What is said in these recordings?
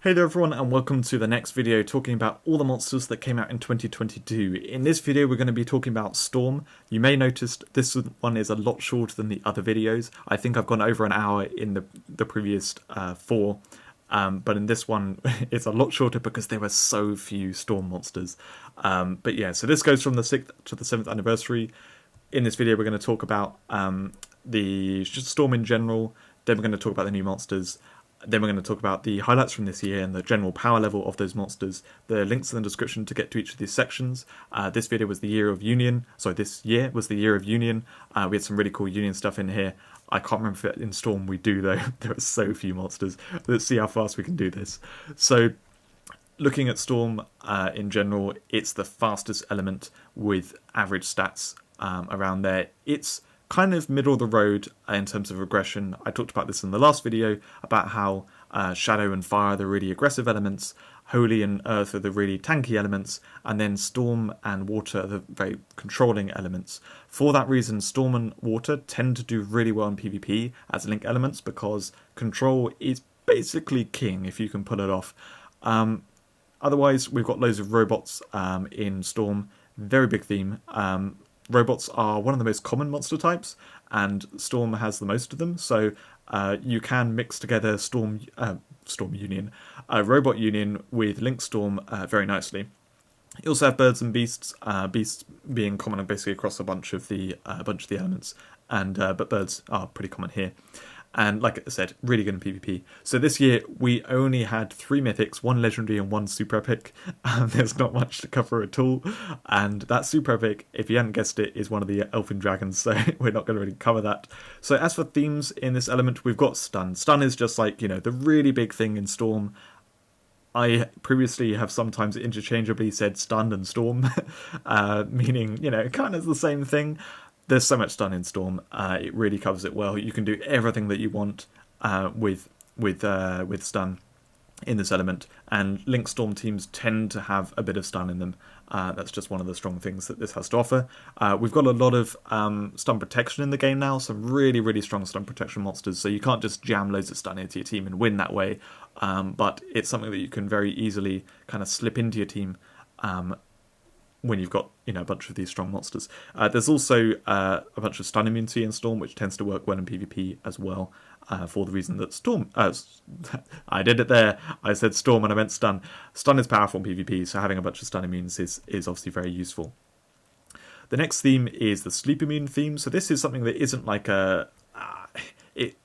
Hey there everyone, and welcome to the next video talking about all the monsters that came out in 2022. In this video we're going to be talking about Storm. You may notice this one is a lot shorter than the other videos. I think I've gone over an hour in the previous four, but in this one it's a lot shorter because there were so few Storm monsters. But yeah, so this goes from the 6th to the 7th anniversary. In this video we're going to talk about the Storm in general, then we're going to talk about the new monsters. Then we're going to talk about the highlights from this year and the general power level of those monsters. The links in the description to get to each of these sections. This video was the year of Union. So this year was the year of Union. We had some really cool Union stuff in here. I can't remember if in Storm we do though. There are so few monsters. Let's see how fast we can do this. So looking at Storm in general, it's the fastest element with average stats around there. It's kind of middle of the road in terms of aggression. I talked about this in the last video about how Shadow and Fire are the really aggressive elements, Holy and Earth are the really tanky elements, and then Storm and Water are the very controlling elements. For that reason, Storm and Water tend to do really well in PvP as link elements because control is basically king if you can pull it off. Otherwise, we've got loads of robots in Storm. Very big theme. Robots are one of the most common monster types, and Storm has the most of them, so you can mix together Storm Union, Robot Union with Link Storm very nicely. You also have birds and beasts, beasts being common basically across a bunch of the elements, and but birds are pretty common here. And like I said, really good in PvP. So this year we only had 3 Mythics, 1 Legendary and 1 Super Epic. There's not much to cover at all. And that Super Epic, if you hadn't guessed it, is one of the Elfin Dragons, so we're not going to really cover that. So as for themes in this element, we've got Stun. Stun is just like, you know, the really big thing in Storm. I previously have sometimes interchangeably said Stun and Storm, meaning, you know, kind of the same thing. There's so much stun in Storm. It really covers it well. You can do everything that you want with stun in this element, and Link Storm teams tend to have a bit of stun in them. That's just one of the strong things that this has to offer. We've got a lot of stun protection in the game now, some really strong stun protection monsters, so you can't just jam loads of stun into your team and win that way, but it's something that you can very easily kind of slip into your team when you've got, you know, a bunch of these strong monsters. There's also a bunch of stun immunity in Storm, which tends to work well in PvP as well, for the reason that Storm... I did it there. I said Storm and I meant stun. Stun is powerful in PvP, so having a bunch of stun immunes is obviously very useful. The next theme is the Sleep Immune theme. So this is something that isn't like a... it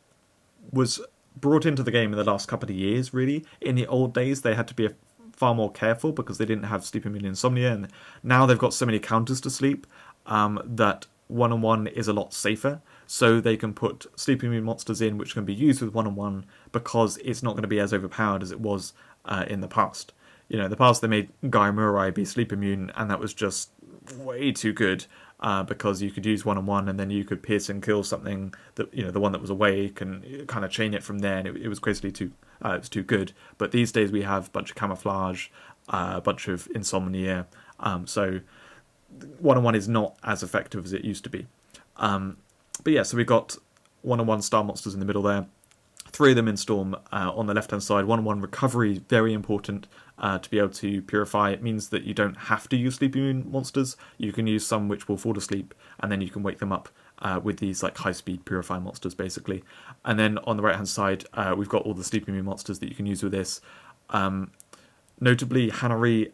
was brought into the game in the last couple of years, really. In the old days, they had to be far more careful because they didn't have Sleep Immune Insomnia, and now they've got so many counters to sleep that one-on-one is a lot safer, so they can put Sleep Immune monsters in which can be used with one-on-one because it's not going to be as overpowered as it was in the past. You know, in the past they made Guy Murai be Sleep Immune, and that was just way too good because you could use one-on-one and then you could pierce and kill something that, you know, the one that was awake and kind of chain it from there, and it was crazily too it's too good. But these days we have a bunch of camouflage, a bunch of insomnia, so one-on-one is not as effective as it used to be. But yeah, so we've got one-on-one star monsters in the middle there. 3 of them in Storm on the left-hand side. One-on-one recovery, very important to be able to purify. It means that you don't have to use Sleep Immune monsters. You can use some which will fall to sleep, and then you can wake them up with these like high-speed purify monsters, basically. And then on the right-hand side, we've got all the Sleep Immune monsters that you can use with this. Notably, Hanari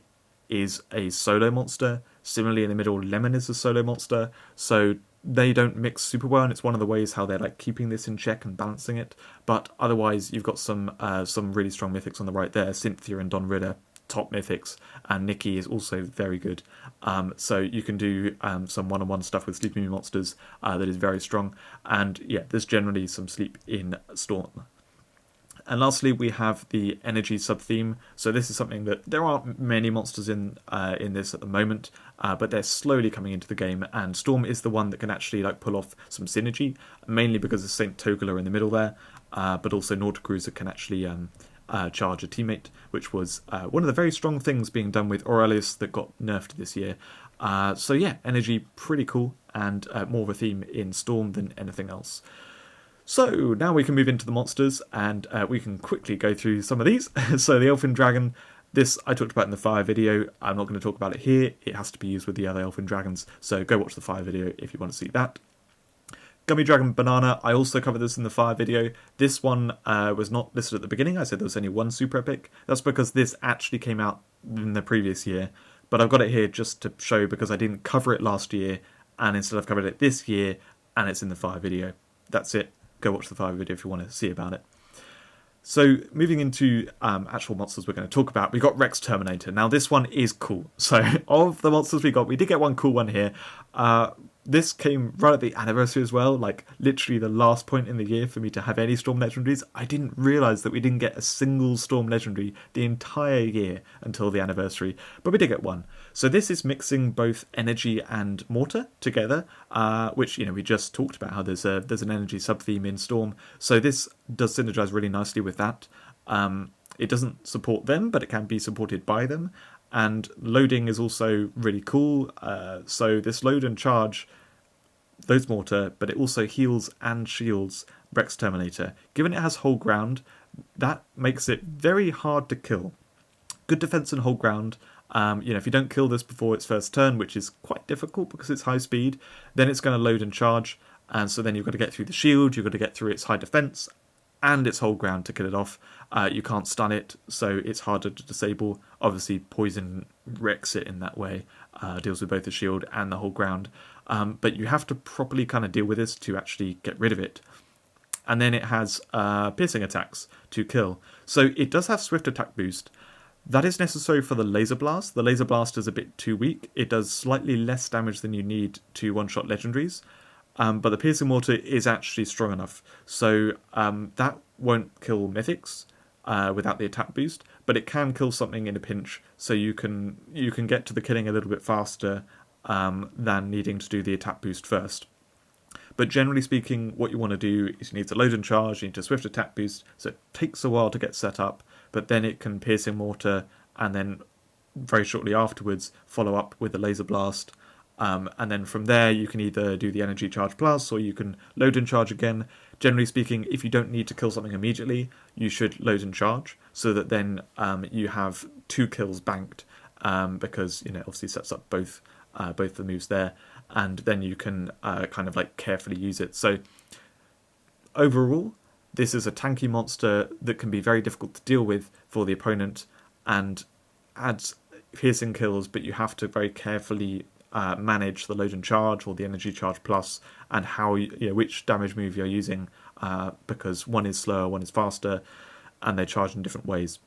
is a solo monster. Similarly, in the middle, Lemon is a solo monster. So they don't mix super well, and it's one of the ways how they're like keeping this in check and balancing it. But otherwise, you've got some really strong mythics on the right there. Cynthia and Don Ritter, top mythics, and Nikki is also very good. So you can do some one-on-one stuff with Sleep Immune monsters that is very strong. And yeah, there's generally some sleep in Storm. And lastly, we have the energy sub-theme. So this is something that there aren't many monsters in this at the moment, but they're slowly coming into the game. And Storm is the one that can actually like pull off some synergy, mainly because of Saint Togula in the middle there, but also Nautacruiser can actually charge a teammate, which was one of the very strong things being done with Aurelius that got nerfed this year. So yeah, energy pretty cool, and more of a theme in Storm than anything else. So now we can move into the monsters, and we can quickly go through some of these. So the Elfin Dragon, this I talked about in the Fire video. I'm not going to talk about it here. It has to be used with the other Elfin Dragons, so go watch the Fire video if you want to see that. Gummy Dragon Banana, I also covered this in the Fire video. This one was not listed at the beginning. I said there was only one super epic. That's because this actually came out in the previous year, but I've got it here just to show because I didn't cover it last year, and instead I've covered it this year, and it's in the Fire video. That's it. Go watch the Fire video if you want to see about it. So moving into actual monsters we're going to talk about, we got Rex Terminator. Now this one is cool. So of the monsters we got, we did get one cool one here. This came right at the anniversary as well, like literally the last point in the year for me to have any Storm Legendaries. I didn't realise that we didn't get a single Storm Legendary the entire year until the anniversary, but we did get one. So this is mixing both energy and mortar together, which, you know, we just talked about how there's an energy sub-theme in Storm. So this does synergize really nicely with that. It doesn't support them, but it can be supported by them. And loading is also really cool. So this load and charge loads mortar, but it also heals and shields Rex Terminator. Given it has hold ground, that makes it very hard to kill. Good defense and hold ground. You know, if you don't kill this before its first turn, which is quite difficult because it's high speed, then it's going to load and charge. And so then you've got to get through the shield, you've got to get through its high defense and its hold ground to kill it off. You can't stun it, so it's harder to disable. Obviously, Poison wrecks it in that way, deals with both the shield and the hold ground. But you have to properly kind of deal with this to actually get rid of it. And then it has piercing attacks to kill. So it does have swift attack boost. That is necessary for the Laser Blast. The Laser Blast is a bit too weak. It does slightly less damage than you need to one-shot Legendaries. But the Piercing Mortar is actually strong enough. So that won't kill Mythics without the attack boost, but it can kill something in a pinch. So you can get to the killing a little bit faster than needing to do the attack boost first. But generally speaking, what you want to do is you need to load and charge, you need to swift attack boost, so it takes a while to get set up, but then it can Piercing Mortar, and then very shortly afterwards follow up with the Laser Blast. And then from there you can either do the Energy Charge Plus or you can load and charge again. Generally speaking, if you don't need to kill something immediately, you should load and charge so that then you have 2 kills banked, because, you know, obviously sets up both the moves there, and then you can kind of like carefully use it. So overall, this is a tanky monster that can be very difficult to deal with for the opponent and adds piercing kills, but you have to very carefully manage the load and charge or the energy charge plus, and how which damage move you're using, because one is slower, one is faster, and they charge in different ways.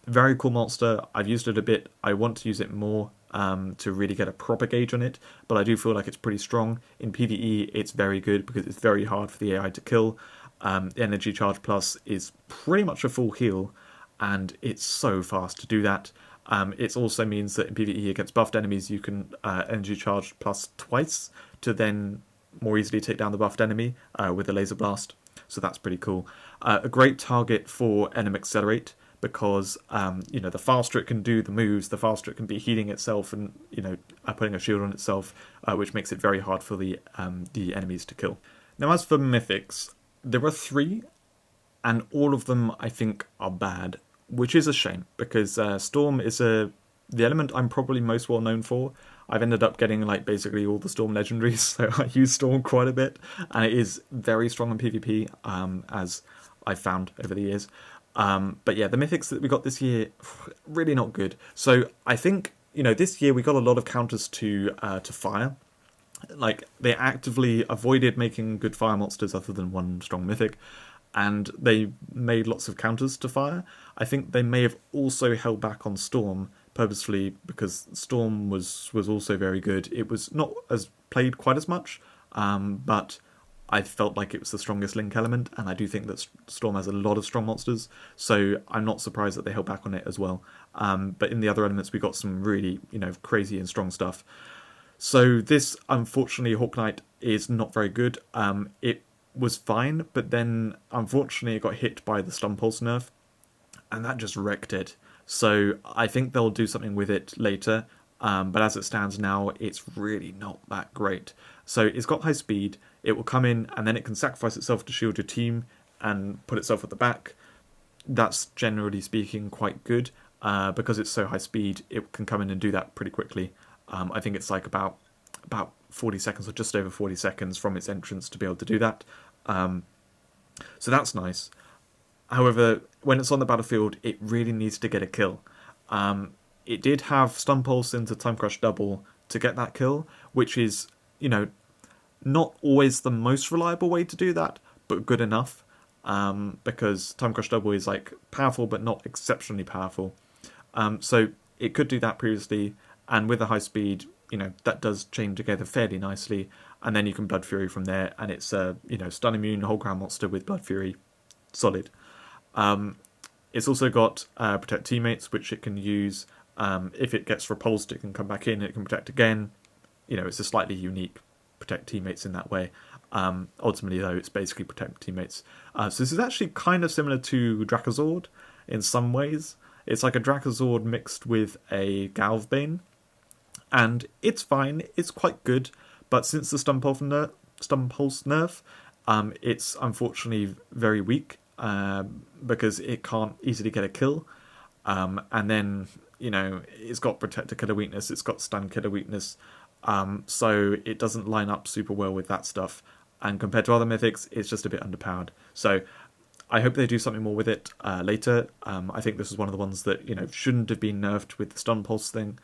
Very cool monster. I've used it a bit. I want to use it more to really get a proper gauge on it, but I do feel like it's pretty strong. In PvE, it's very good because it's very hard for the AI to kill. Energy charge plus is pretty much a full heal, and it's so fast to do that. It also means that in PvE against buffed enemies, you can energy charge plus twice to then more easily take down the buffed enemy with the Laser Blast. So that's pretty cool. A great target for Enemy Accelerate, because the faster it can do the moves, the faster it can be healing itself and putting a shield on itself, which makes it very hard for the enemies to kill. Now, as for Mythics, there are 3, and all of them I think are bad, which is a shame, because Storm is the element I'm probably most well known for. I've ended up getting like basically all the Storm Legendaries, so I use Storm quite a bit, and it is very strong in PvP, as I've found over the years. But yeah, the Mythics that we got this year, really not good. So I think, this year we got a lot of counters to fire. Like, they actively avoided making good fire monsters other than one strong Mythic, and they made lots of counters to fire. I think they may have also held back on Storm purposefully, because Storm was also very good. It was not as played quite as much, but I felt like it was the strongest link element, and I do think that Storm has a lot of strong monsters, so I'm not surprised that they held back on it as well. But in the other elements, we got some really, crazy and strong stuff. So this, unfortunately, Hawk Knight is not very good. It was fine, but then unfortunately it got hit by the Stun Pulse nerf, and that just wrecked it. So I think they'll do something with it later. but as it stands now, it's really not that great. So it's got high speed, it will come in, and then it can sacrifice itself to shield your team and put itself at the back. That's generally speaking quite good. Because it's so high speed, it can come in and do that pretty quickly. I think it's like about 40 seconds or just over 40 seconds from its entrance to be able to do that. So that's nice. However, when it's on the battlefield, it really needs to get a kill. It did have Stun Pulse into Time Crush Double to get that kill, which is, not always the most reliable way to do that, but good enough. Because Time Crush Double is like powerful, but not exceptionally powerful. So it could do that previously, and with a high speed, that does chain together fairly nicely, and then you can Blood Fury from there, and it's a stun immune whole ground monster with Blood Fury, solid. It's also got Protect Teammates, which it can use if it gets repulsed. It can come back in, it can protect again. It's a slightly unique Protect Teammates in that way. Ultimately, though, it's basically Protect Teammates. So this is actually kind of similar to Drakazord in some ways. It's like a Drakazord mixed with a Galvbane, and it's fine, it's quite good, but since the Stun Pulse nerf, it's unfortunately very weak, because it can't easily get a kill, and then, it's got Protector Killer weakness, it's got Stun Killer weakness, so it doesn't line up super well with that stuff, and compared to other Mythics, it's just a bit underpowered. So I hope they do something more with it later. I think this is one of the ones that shouldn't have been nerfed with the Stun Pulse thing.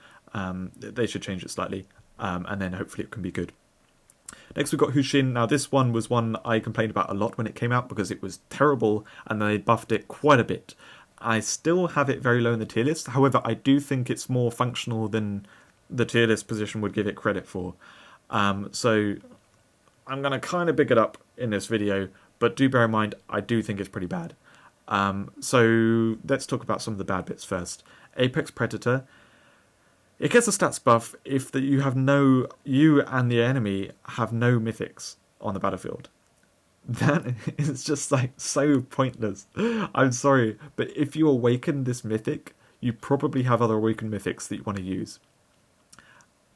They should change it slightly, and then hopefully it can be good. Next we've got Hushin. Now this one was one I complained about a lot when it came out because it was terrible, and they buffed it quite a bit. I still have it very low in the tier list. However, I do think it's more functional than the tier list position would give it credit for. So I'm going to kind of big it up in this video, but do bear in mind, I do think it's pretty bad. So let's talk about some of the bad bits first. Apex Predator. It gets a stats buff if you and the enemy have no mythics on the battlefield. That is just like so pointless. I'm sorry, but if you awaken this mythic, you probably have other awakened mythics that you want to use.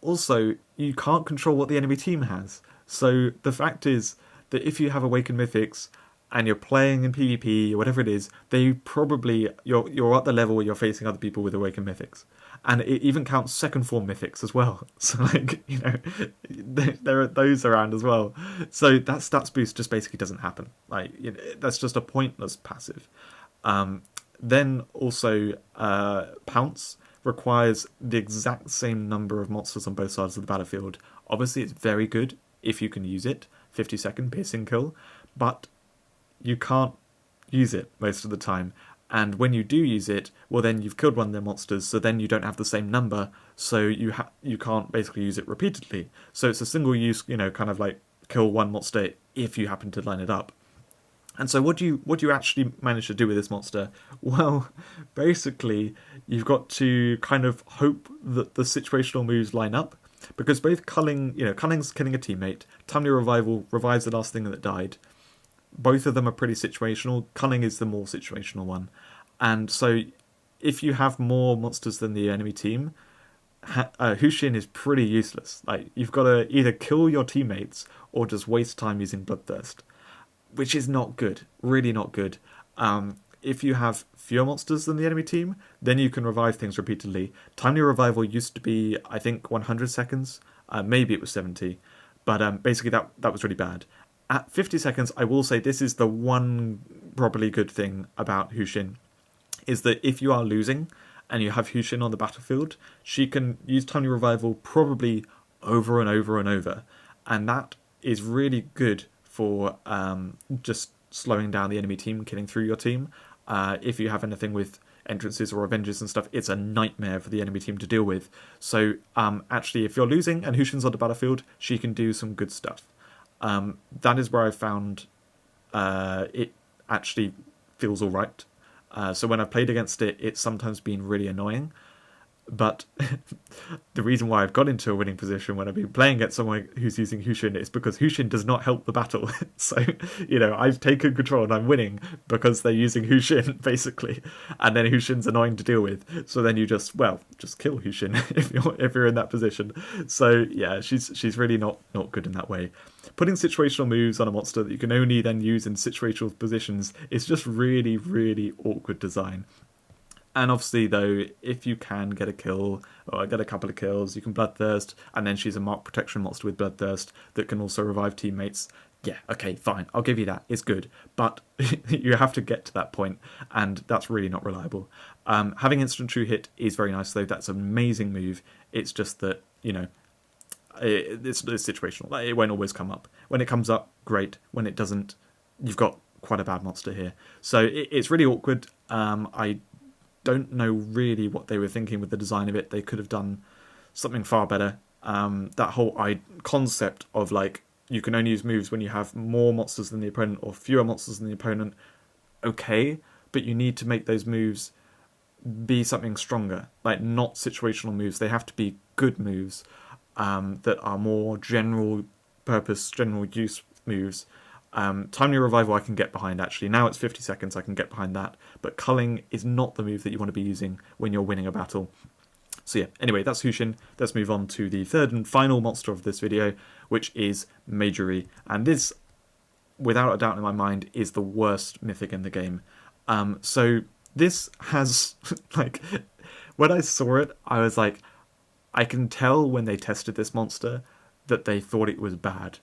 Also, you can't control what the enemy team has. So the fact is that if you have awakened mythics and you're playing in PvP or whatever it is, you're at the level where you're facing other people with awakened mythics. And it even counts second form mythics as well. So there are those around as well. So that stats boost just basically doesn't happen. That's just a pointless passive. Then also Pounce requires the exact same number of monsters on both sides of the battlefield. Obviously it's very good if you can use it, 50-second piercing kill, but you can't use it most of the time. And when you do use it, well then you've killed one of their monsters, so then you don't have the same number, so you can't basically use it repeatedly. So it's a single use, kind of like kill one monster if you happen to line it up. And so what do you actually manage to do with this monster? Well, basically you've got to kind of hope that the situational moves line up, because both Cunning's killing a teammate, Timely Revival revives the last thing that died. Both of them are pretty situational. Cunning is the more situational one. And so if you have more monsters than the enemy team, Hushin is pretty useless. You've got to either kill your teammates or just waste time using Bloodthirst, which is not good. Really not good. If you have fewer monsters than the enemy team, then you can revive things repeatedly. Timely Revival used to be, I think, 100 seconds. Maybe it was 70. But basically that was really bad. At 50 seconds, I will say this is the one probably good thing about Hushin, is that if you are losing and you have Hushin on the battlefield, she can use Timely Revival probably over and over and over. And that is really good for just slowing down the enemy team, killing through your team. If you have anything with entrances or Avengers and stuff, it's a nightmare for the enemy team to deal with. So actually, if you're losing and Hushin's on the battlefield, she can do some good stuff. That is where I found it actually feels alright. So when I've played against it, it's sometimes been really annoying. But the reason why I've got into a winning position when I've been playing against someone who's using Hushin is because Hushin does not help the battle. So, I've taken control and I'm winning because they're using Hushin, basically. And then Hushin's annoying to deal with. So then you just kill Hushin if you're in that position. So yeah, she's really not good in that way. Putting situational moves on a monster that you can only then use in situational positions is just really, really awkward design. And obviously, though, if you can get a kill, or get a couple of kills, you can Bloodthirst, and then she's a mark protection monster with Bloodthirst that can also revive teammates. Yeah, okay, fine, I'll give you that, it's good. But you have to get to that point, and that's really not reliable. Having instant true hit is very nice, though. That's an amazing move. It's just that, it's situational. It won't always come up. When it comes up, great. When it doesn't, you've got quite a bad monster here. So it's really awkward. I don't know really what they were thinking with the design of it. They could have done something far better. That whole concept of you can only use moves when you have more monsters than the opponent or fewer monsters than the opponent, okay, but you need to make those moves be something stronger, not situational moves. They have to be good moves that are more general purpose, general use moves. Timely Revival I can get behind, actually. Now it's 50 seconds, I can get behind that. But culling is not the move that you want to be using when you're winning a battle. So yeah, anyway, that's Hushin. Let's move on to the third and final monster of this video, which is Majory. And this, without a doubt in my mind, is the worst mythic in the game. So this has, when I saw it, I was like, I can tell when they tested this monster that they thought it was bad.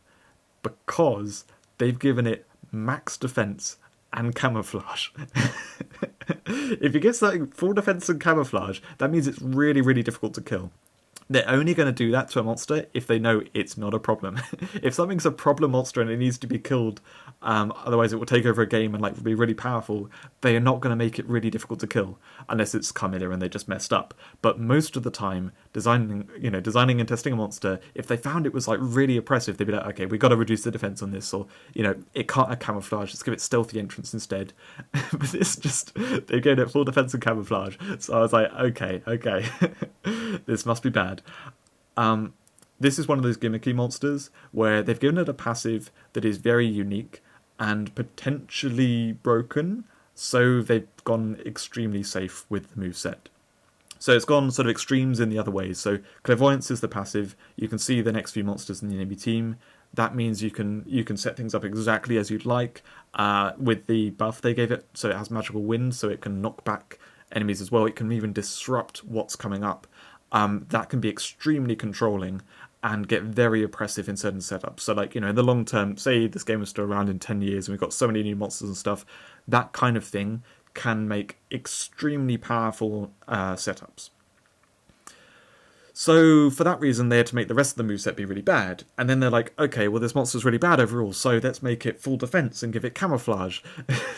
Because they've given it max defense and camouflage. If you get something full defense and camouflage, that means it's really, really difficult to kill. They're only going to do that to a monster if they know it's not a problem. If something's a problem monster and it needs to be killed, otherwise it will take over a game and be really powerful, they are not going to make it really difficult to kill, unless it's Carmilla and they just messed up. But most of the time, designing and testing a monster, if they found it was really oppressive, they'd be like, okay, we got to reduce the defense on this, or it can't have camouflage, let's give it stealthy entrance instead. But it's just, they gave it full defense and camouflage. So I was like, okay, this must be bad. This is one of those gimmicky monsters where they've given it a passive that is very unique and potentially broken, so they've gone extremely safe with the moveset. So it's gone sort of extremes in the other ways. So Clairvoyance is the passive. You can see the next few monsters in the enemy team. That means you can set things up exactly as you'd like with the buff they gave it. So it has magical wind, so it can knock back enemies as well. It can even disrupt what's coming up. That can be extremely controlling and get very oppressive in certain setups. So in the long term, say this game is still around in 10 years and we've got so many new monsters and stuff, that kind of thing can make extremely powerful setups. So for that reason, they had to make the rest of the moveset be really bad. And then they're like, okay, well, this monster's really bad overall, so let's make it full defense and give it camouflage.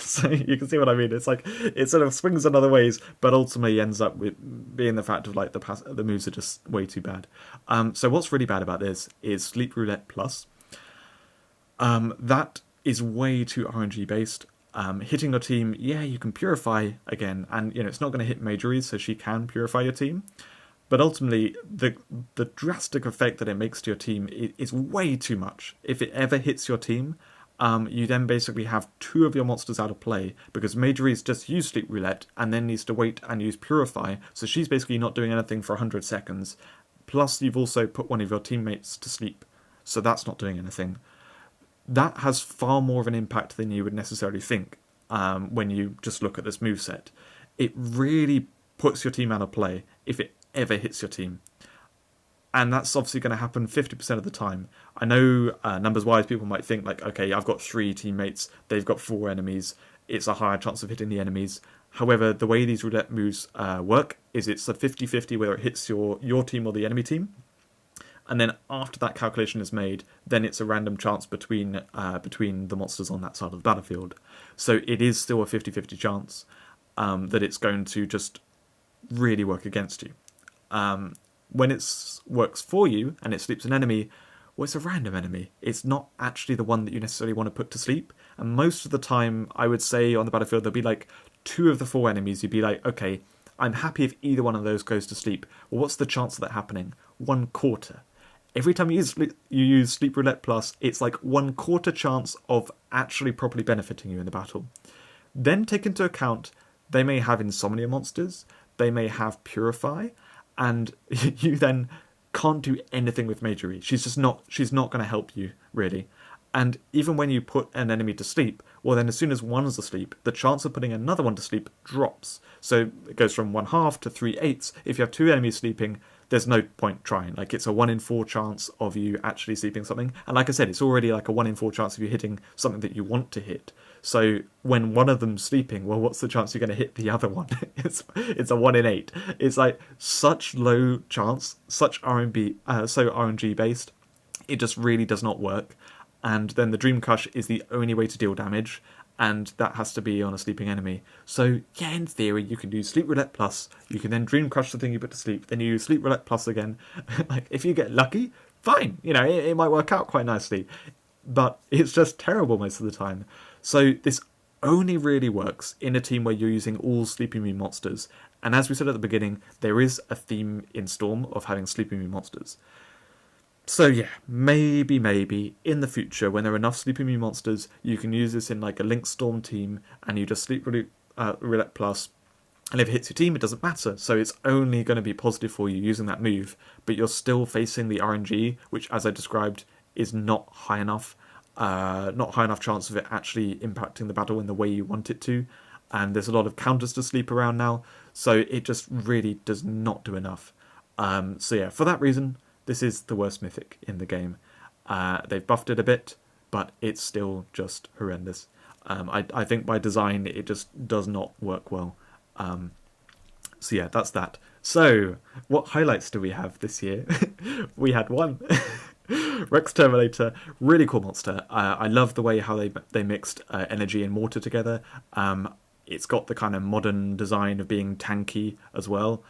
So you can see what I mean. It's it sort of swings in other ways, but ultimately ends up with being the fact of the moves are just way too bad. So what's really bad about this is Sleep Roulette Plus. That is way too RNG based. Hitting your team, yeah, you can purify again, and it's not going to hit Majory, so she can purify your team. But ultimately, the drastic effect that it makes to your team is way too much. If it ever hits your team, you then basically have two of your monsters out of play, because Majory's just used Sleep Roulette and then needs to wait and use Purify, so she's basically not doing anything for 100 seconds. Plus, you've also put one of your teammates to sleep, so that's not doing anything. That has far more of an impact than you would necessarily think when you just look at this moveset. It really puts your team out of play if it ever hits your team. And that's obviously going to happen 50% of the time. I know numbers-wise people might think okay, I've got 3 teammates, they've got 4 enemies, it's a higher chance of hitting the enemies. However, the way these roulette moves work is it's a 50-50 whether it hits your team or the enemy team. And then after that calculation is made, then it's a random chance between the monsters on that side of the battlefield. So it is still a 50-50 chance that it's going to just really work against you. When it works for you and it sleeps an enemy, well, it's a random enemy. It's not actually the one that you necessarily want to put to sleep. And most of the time, I would say on the battlefield, there'll be 2 of the 4 enemies. You'd be like, okay, I'm happy if either one of those goes to sleep. Well, what's the chance of that happening? 1/4. Every time you use Sleep Roulette Plus, it's like 1/4 chance of actually properly benefiting you in the battle. Then take into account they may have Insomnia monsters, they may have Purify, and you then can't do anything with Major E. She's not going to help you, really. And even when you put an enemy to sleep, well then as soon as one's asleep, the chance of putting another one to sleep drops. So it goes from 1/2 to 3/8. If you have two enemies sleeping, there's no point trying. Like, it's a 1 in 4 chance of you actually sleeping something. And like I said, it's already like a 1 in 4 chance of you hitting something that you want to hit. So when one of them's sleeping, well, what's the chance you're going to hit the other one? It's a 1 in 8. It's like such low chance, such so RNG based. It just really does not work. And then the Dream Crush is the only way to deal damage, and that has to be on a sleeping enemy. So yeah, in theory, you can do Sleep Roulette Plus, you can then Dream Crush the thing you put to sleep, then you use Sleep Roulette Plus again. Like, if you get lucky, fine, you know, it might work out quite nicely. But it's just terrible most of the time. So this only really works in a team where you're using all Sleeping Immune monsters. And as we said at the beginning, there is a theme in Storm of having Sleeping Immune monsters. So yeah, maybe in the future, when there are enough Sleeping Immune monsters, you can use this in like a Link Storm team, and you just Sleep Roulette Plus, and if it hits your team, it doesn't matter. So it's only going to be positive for you using that move, but you're still facing the RNG, which, as I described, is not high enough. Not high enough chance of it actually impacting the battle in the way you want it to. And there's a lot of counters to sleep around now, so it just really does not do enough. So yeah, for that reason, this is the worst Mythic in the game. They've buffed it a bit, but it's still just horrendous. I think by design, it just does not work well. So yeah, that's that. So, what highlights do we have this year? We had one. Rex Terminator, really cool monster. I love the way how they mixed energy and mortar together. It's got the kind of modern design of being tanky as well.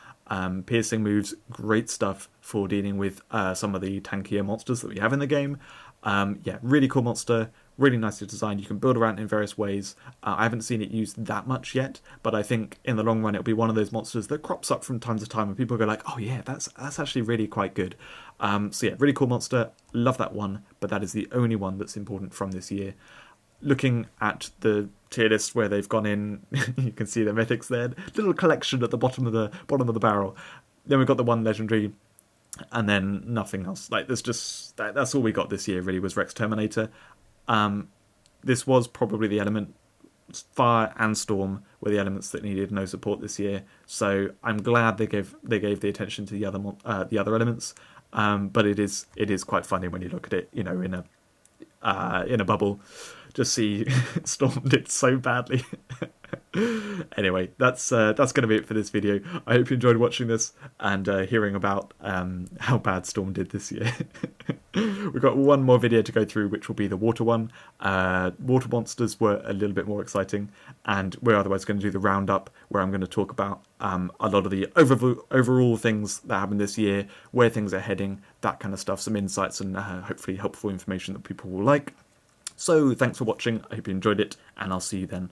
Piercing moves, great stuff for dealing with some of the tankier monsters that we have in the game. Yeah, really cool monster, really nicely designed. You can build around it in various ways. I haven't seen it used that much yet, but I think in the long run it'll be one of those monsters that crops up from time to time and people go like, oh yeah, that's actually really quite good. So yeah, really cool monster, love that one, but that is the only one that's important from this year. Looking at the tier list where they've gone in, you can see the Mythics there, little collection at the bottom of the barrel. Then we've got the one Legendary, and then nothing else. Like, there's just that's all we got this year really, was Rex Terminator. This was probably the element. Fire and Storm were the elements that needed no support this year, so I'm glad they gave the attention to the other elements. But it is quite funny when you look at it, you know, in a bubble. Just see Storm did so badly. Anyway, that's going to be it for this video. I hope you enjoyed watching this and hearing about how bad Storm did this year. We've got one more video to go through, which will be the water one. Water monsters were a little bit more exciting, and we're otherwise going to do the roundup, where I'm going to talk about a lot of the overall things that happened this year, where things are heading, that kind of stuff, some insights and hopefully helpful information that people will like. So thanks for watching, I hope you enjoyed it, and I'll see you then.